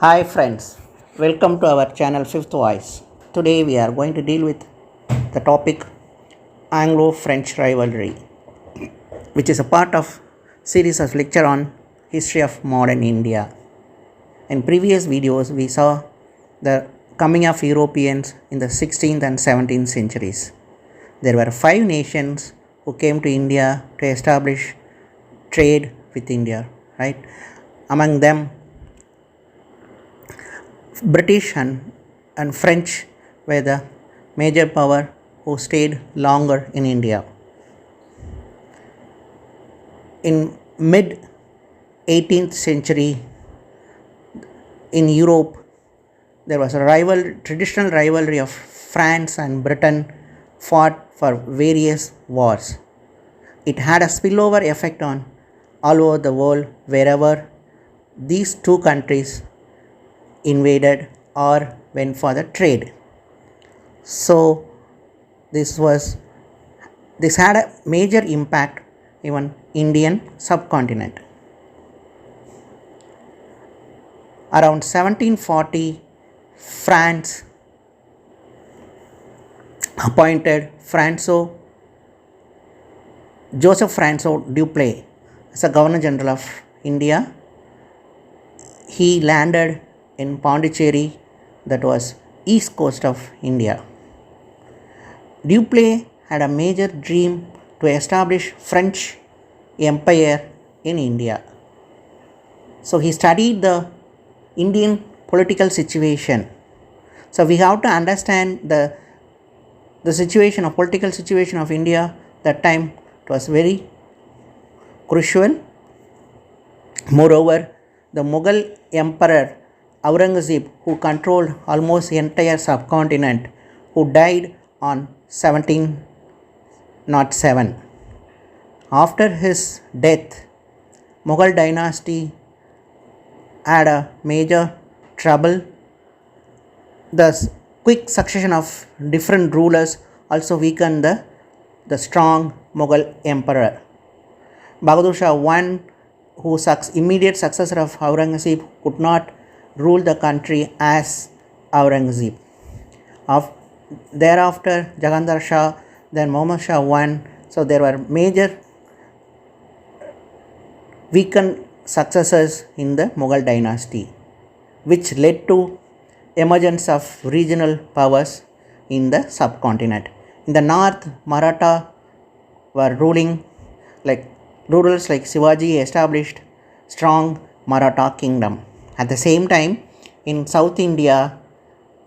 Hi friends, welcome to our channel Fifth Voice. Today we are going to deal with the topic Anglo-French rivalry, which is a part of series of lecture on history of modern India. In previous videos we saw the coming of Europeans in the 16th and 17th centuries. There were 5 nations who came to India to establish trade with India, right? Among them British and French were the major power who stayed longer in India. In mid 18th century in Europe, there was a traditional rivalry of France and Britain fought for various wars. It had a spillover effect on all over the world wherever these two countries invaded or went for the trade. So this had a major impact even Indian subcontinent. Around 1740, France appointed Joseph François Dupleix as a Governor General of India. He landed in Pondicherry, that was east coast of India. Dupleix had a major dream to establish French Empire in India. So he studied the Indian political situation. So we have to understand the political situation of India that time. It was very crucial. Moreover, the Mughal Emperor Aurangzeb, who controlled almost the entire subcontinent, who died on 1707. After his death, Mughal dynasty had a major trouble. The quick succession of different rulers also weakened the strong Mughal emperor. Bahadur Shah I, who immediate successor of Aurangzeb, could not rule the country as Aurangzeb. Thereafter, Jalandhar Shah, then Muhammad Shah I. So there were major weakened successors in the Mughal dynasty, which led to emergence of regional powers in the subcontinent. In the north, Maratha were ruling, rulers like Shivaji established strong Maratha kingdom. At the same time, in South India,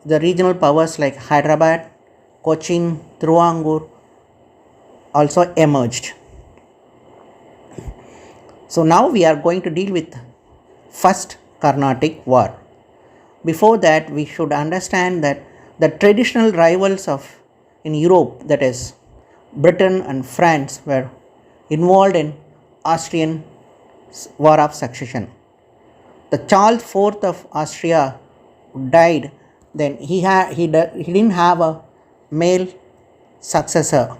the regional powers like Hyderabad, Cochin, Thiruvangur also emerged. So now we are going to deal with first Carnatic War. Before that, we should understand that the traditional rivals in Europe, that is Britain and France, were involved in Austrian War of Succession. The Charles IV of Austria died. Then he didn't have a male successor.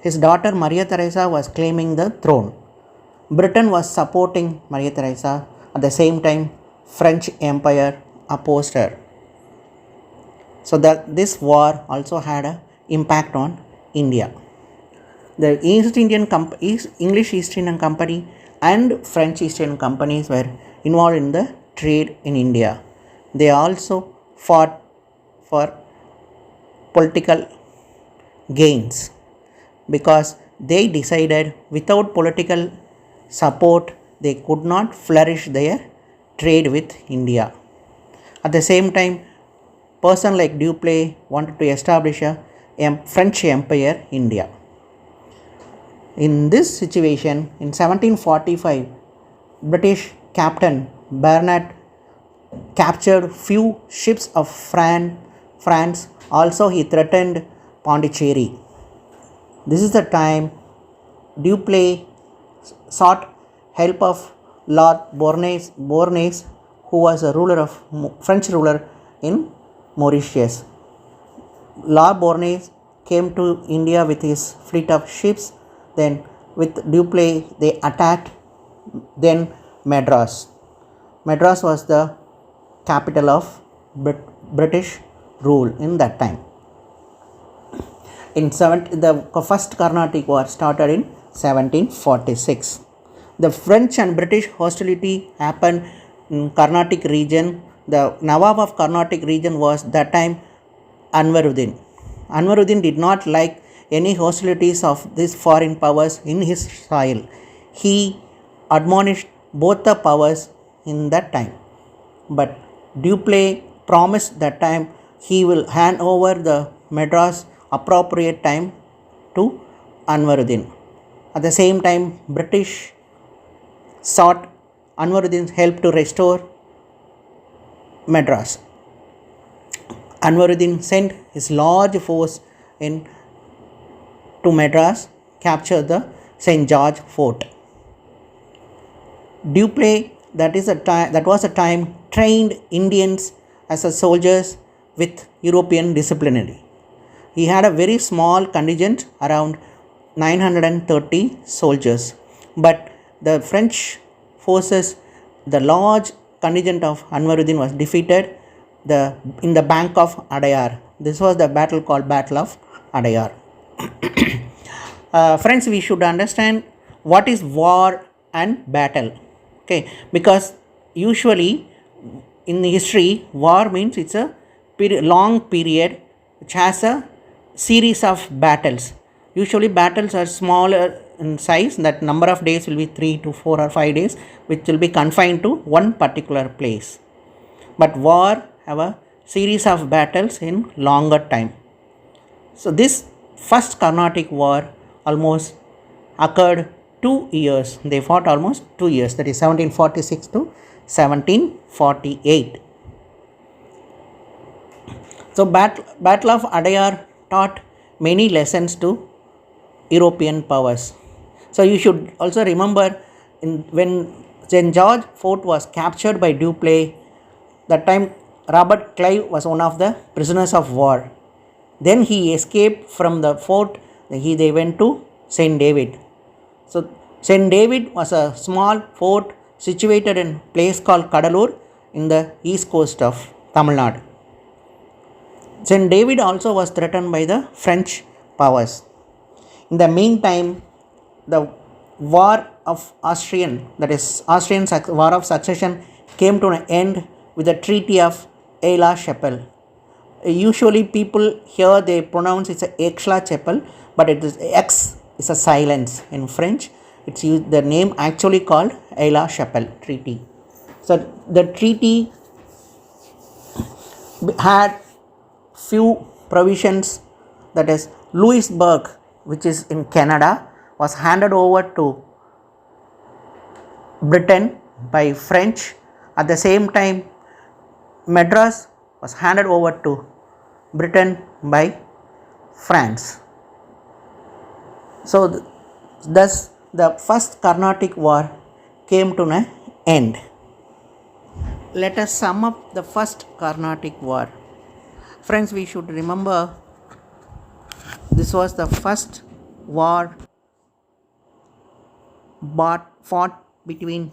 His daughter Maria Theresa was claiming the throne. Britain was supporting Maria Theresa. At the same time, French Empire opposed her. So this war also had an impact on India. The English East Indian Company and French East Indian companies were involved in the trade in India. They also fought for political gains because they decided without political support they could not flourish their trade with India. At the same time, person like Dupleix wanted to establish a French Empire in India. In this situation, in 1745, British Captain Barnett captured few ships of France. Also, he threatened Pondicherry. This is the time Dupleix sought help of Lord Bornes, who was a French ruler in Mauritius. Lord Bornes came to India with his fleet of ships. Then with Dupleix they attacked then Madras. Madras was the capital of British rule in that time. The first Carnatic War started in 1746. The French and British hostility happened in Carnatic region. The Nawab of Carnatic region was that time Anwaruddin. Anwaruddin did not like any hostilities of these foreign powers in his soil. He admonished both the powers in that time. But Dupleix promised that time he will hand over the Madras appropriate time to Anwaruddin. At the same time, British sought Anwaruddin's help to restore Madras. Anwaruddin sent his large force to Madras, captured the St. George Fort. Dupleix, that was a time, trained Indians as soldiers with European disciplinary. He had a very small contingent, around 930 soldiers, but the French forces, the large contingent of Anwaruddin was defeated in the bank of Adayar. This was the battle called Battle of Adayar. Friends, we should understand what is war and battle. Okay, because usually in history, war means it's a long period which has a series of battles. Usually battles are smaller in size, that number of days will be 3 to 4 or 5 days, which will be confined to one particular place. But war have a series of battles in longer time. So this first Carnatic War almost occurred 2 years. They fought almost 2 years, that is 1746 to 1748. So Battle of Adayar taught many lessons to European powers. So you should also remember when St. George Fort was captured by Dupleix, that time Robert Clive was one of the prisoners of war. Then he escaped from the fort. They went to St. David. So St. David was a small fort situated in a place called Kadalur in the east coast of Tamil Nadu. St. David also was threatened by the French powers. In the meantime, the War of Austrian, that is Austrian War of Succession, came to an end with the Treaty of Aix-la-Chapelle. Usually people here they pronounce it's a Aix-la-Chapelle, but it is X is a silence in French. It's the name actually called Aix-la-Chapelle Treaty. So the treaty had few provisions, that is Louisbourg, which is in Canada, was handed over to Britain by French. At the same time, Madras was handed over to Britain by France. So thus the first Carnatic War came to an end. Let us sum up the first Carnatic War. Friends, we should remember this was the first war fought between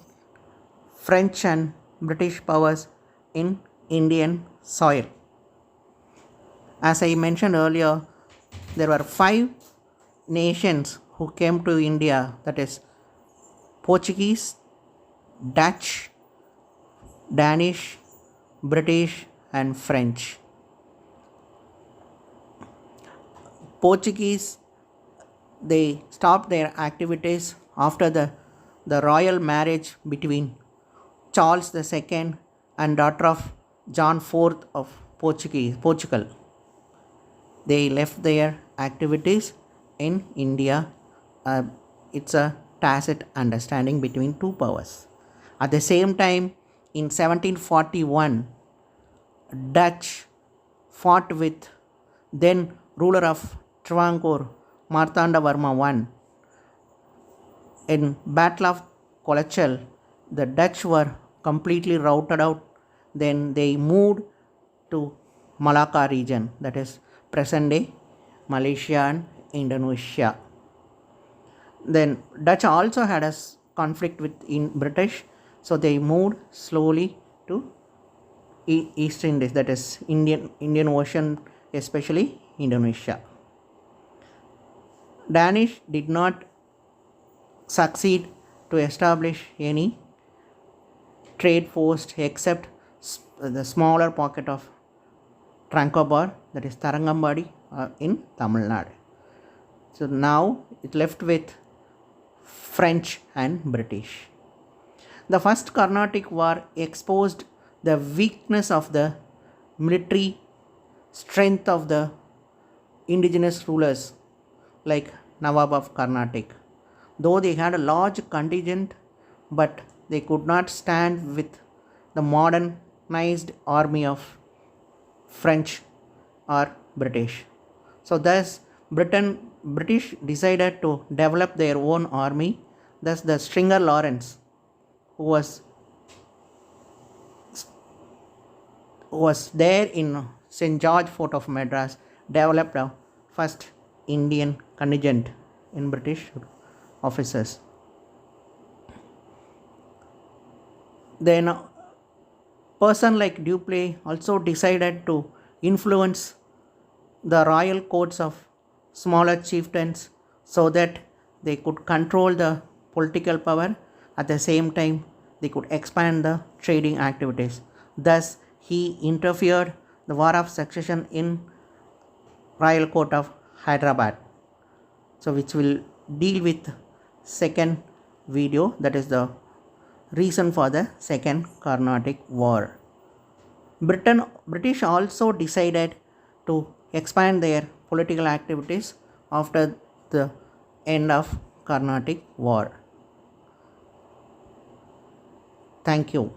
French and British powers in Indian soil. As I mentioned earlier, there were 5 nations who came to India, that is Portuguese, Dutch, Danish, British and French. Portuguese, they stopped their activities after the royal marriage between Charles II and daughter of John IV of Portugal. They left their activities in India. It's a tacit understanding between two powers. At the same time, in 1741, Dutch fought with then ruler of Travancore, Martanda-Varma I. In Battle of Colachel, the Dutch were completely routed out. Then they moved to Malacca region, that is present-day Malaysia and Indonesia. Then Dutch also had a conflict with British, so they moved slowly to East Indies, that is Indian Ocean, especially Indonesia. Danish did not succeed to establish any trade post except the smaller pocket of Tranquebar, that is Tarangambadi, in Tamil Nadu. So now it left with French and British. The first Carnatic War exposed the weakness of the military strength of the indigenous rulers like Nawab of Carnatic. Though they had a large contingent, but they could not stand with the modernized army of French or British. So thus British decided to develop their own army. Thus the Stringer Lawrence, who was there in St. George Fort of Madras, developed a first Indian contingent in British officers. Then a person like Dupleix also decided to influence the royal courts of smaller chieftains so that they could control the political power. At the same time, they could expand the trading activities. Thus, he interfered the war of succession in royal court of Hyderabad. So which will deal with second video, that is the reason for the second Carnatic War. British also decided to expand their political activities after the end of Carnatic War. Thank you.